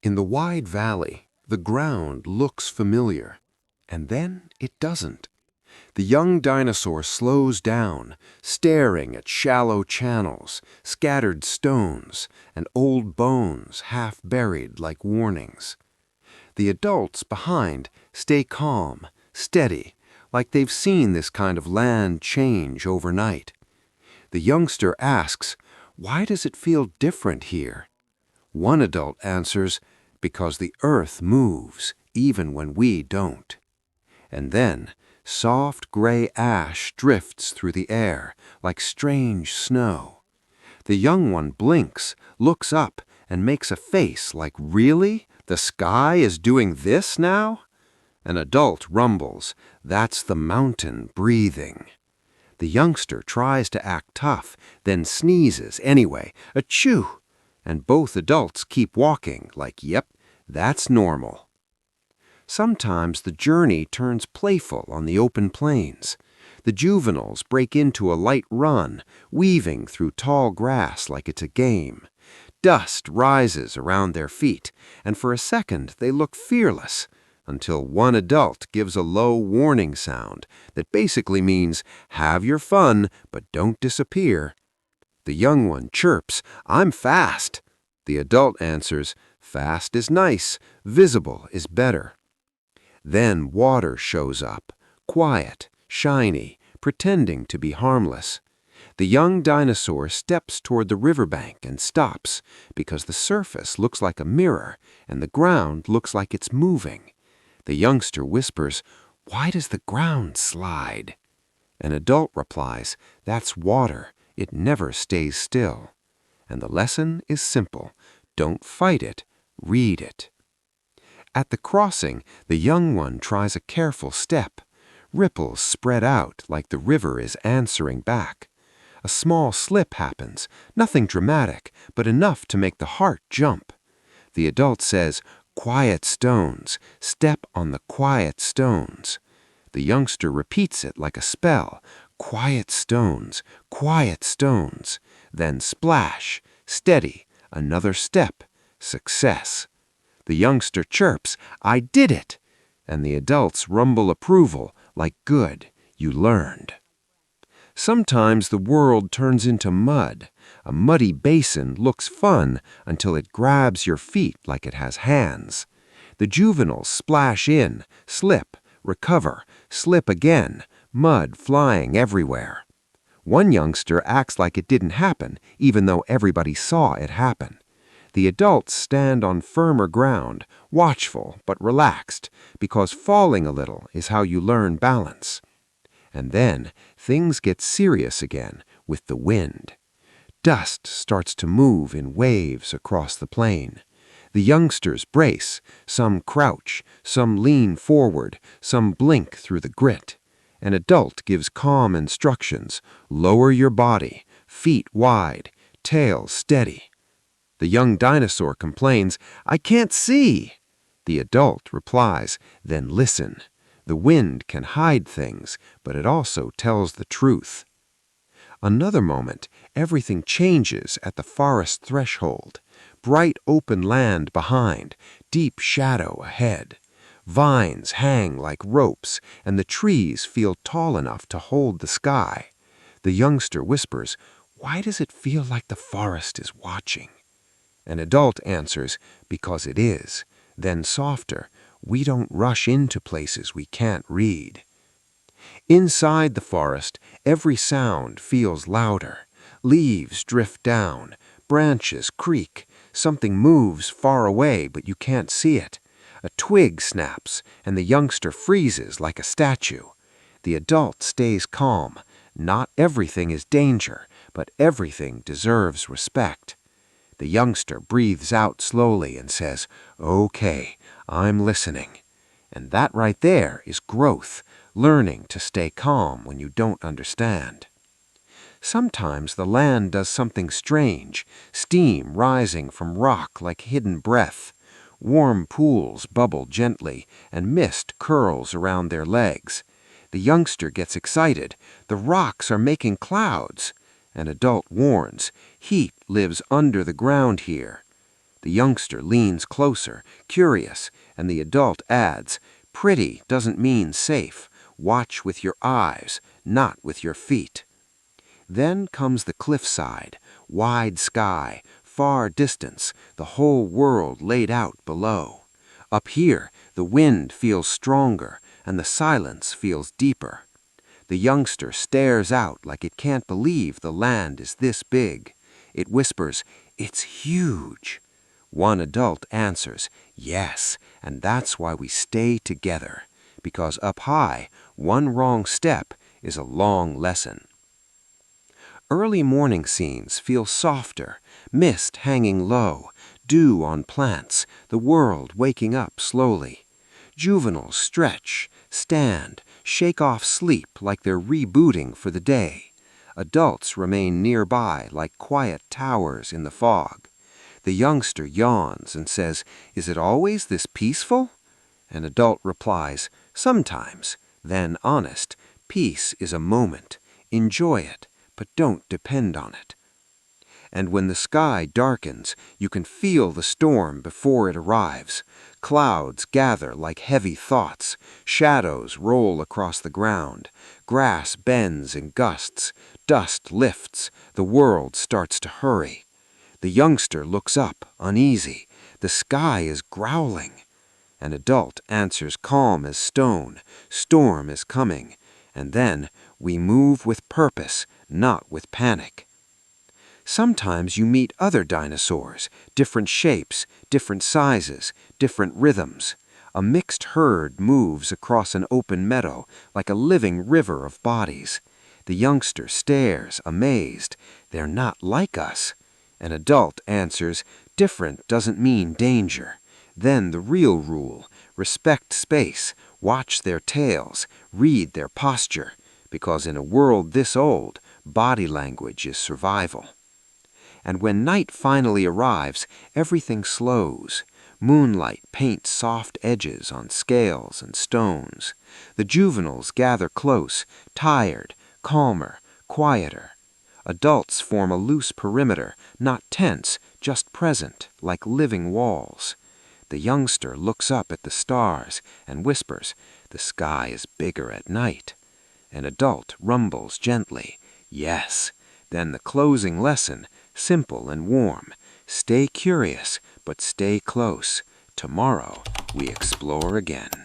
In the wide valley, the ground looks familiar, and then it doesn't. The young dinosaur slows down, staring at shallow channels, scattered stones, and old bones half buried like warnings. The adults behind stay calm, steady, like they've seen this kind of land change overnight. The youngster asks, "Why does it feel different here?" One adult answers, "Because the earth moves, even when we don't." And then, soft gray ash drifts through the air like strange snow. The young one blinks, looks up, and makes a face like, "Really? The sky is doing this now?" An adult rumbles, "That's the mountain breathing." The youngster tries to act tough, then sneezes anyway, "Achoo!" And both adults keep walking like, "Yep, that's normal." Sometimes the journey turns playful on the open plains. The juveniles break into a light run, weaving through tall grass like it's a game. Dust rises around their feet, and for a second they look fearless, until one adult gives a low warning sound that basically means, "Have your fun, but don't disappear." The young one chirps, "I'm fast." The adult answers, "Fast is nice, visible is better." Then water shows up, quiet, shiny, pretending to be harmless. The young dinosaur steps toward the riverbank and stops because the surface looks like a mirror and the ground looks like it's moving. The youngster whispers, "Why does the ground slide?" An adult replies, "That's water. It never stays still." And the lesson is simple. Don't fight it, read it. At the crossing, the young one tries a careful step. Ripples spread out like the river is answering back. A small slip happens, nothing dramatic, but enough to make the heart jump. The adult says, "Quiet stones, step on the quiet stones." The youngster repeats it like a spell, "Quiet stones, quiet stones." Then splash, steady, another step, success. The youngster chirps, "I did it!" And the adults rumble approval, like, "Good, you learned." Sometimes the world turns into mud. A muddy basin looks fun until it grabs your feet like it has hands. The juveniles splash in, slip, recover, slip again, mud flying everywhere. One youngster acts like it didn't happen, even though everybody saw it happen. The adults stand on firmer ground, watchful but relaxed, because falling a little is how you learn balance. And then things get serious again with the wind. Dust starts to move in waves across the plain. The youngsters brace, some crouch, some lean forward, some blink through the grit. An adult gives calm instructions, "Lower your body, feet wide, tail steady." The young dinosaur complains, "I can't see." The adult replies, "Then listen. The wind can hide things, but it also tells the truth." Another moment, everything changes at the forest threshold. Bright open land behind, deep shadow ahead. Vines hang like ropes, and the trees feel tall enough to hold the sky. The youngster whispers, "Why does it feel like the forest is watching?" An adult answers, "Because it is." Then softer, "We don't rush into places we can't read." Inside the forest, every sound feels louder. Leaves drift down, branches creak, something moves far away but you can't see it. A twig snaps, and the youngster freezes like a statue. The adult stays calm. Not everything is danger, but everything deserves respect. The youngster breathes out slowly and says, "Okay, I'm listening." And that right there is growth, learning to stay calm when you don't understand. Sometimes the land does something strange, steam rising from rock like hidden breath. Warm pools bubble gently, and mist curls around their legs. The youngster gets excited. "The rocks are making clouds." An adult warns, "Heat lives under the ground here." The The youngster leans closer, curious, and the adult adds, "Pretty doesn't mean safe. Watch with your eyes, not with your feet." Then comes the cliffside, wide sky, far distance, the whole world laid out below. Up here, the wind feels stronger, and the silence feels deeper. The youngster stares out like it can't believe the land is this big. It whispers, "It's huge." One adult answers, "Yes, and that's why we stay together, because up high, one wrong step is a long lesson." Early morning scenes feel softer, mist hanging low, dew on plants, the world waking up slowly. Juveniles stretch, stand, shake off sleep like they're rebooting for the day. Adults remain nearby like quiet towers in the fog. The youngster yawns and says, "Is it always this peaceful?" An adult replies, "Sometimes." Then honest, "Peace is a moment. Enjoy it, but don't depend on it." And when the sky darkens, you can feel the storm before it arrives. Clouds gather like heavy thoughts. Shadows roll across the ground. Grass bends in gusts. Dust lifts. The world starts to hurry. The youngster looks up, uneasy. The sky is growling. An adult answers calm as stone. Storm is coming. And then we move with purpose, not with panic. Sometimes you meet other dinosaurs, different shapes, different sizes, different rhythms. A mixed herd moves across an open meadow like a living river of bodies. The youngster stares, amazed. "They're not like us." An adult answers, "Different doesn't mean danger." Then the real rule: respect space, watch their tails, read their posture, because in a world this old, body language is survival. And when night finally arrives, everything slows. Moonlight paints soft edges on scales and stones. The juveniles gather close, tired, calmer, quieter. Adults form a loose perimeter, not tense, just present, like living walls. The youngster looks up at the stars and whispers, "The sky is bigger at night." An adult rumbles gently, "Yes." Then the closing lesson, simple and warm: stay curious, but stay close. Tomorrow we explore again.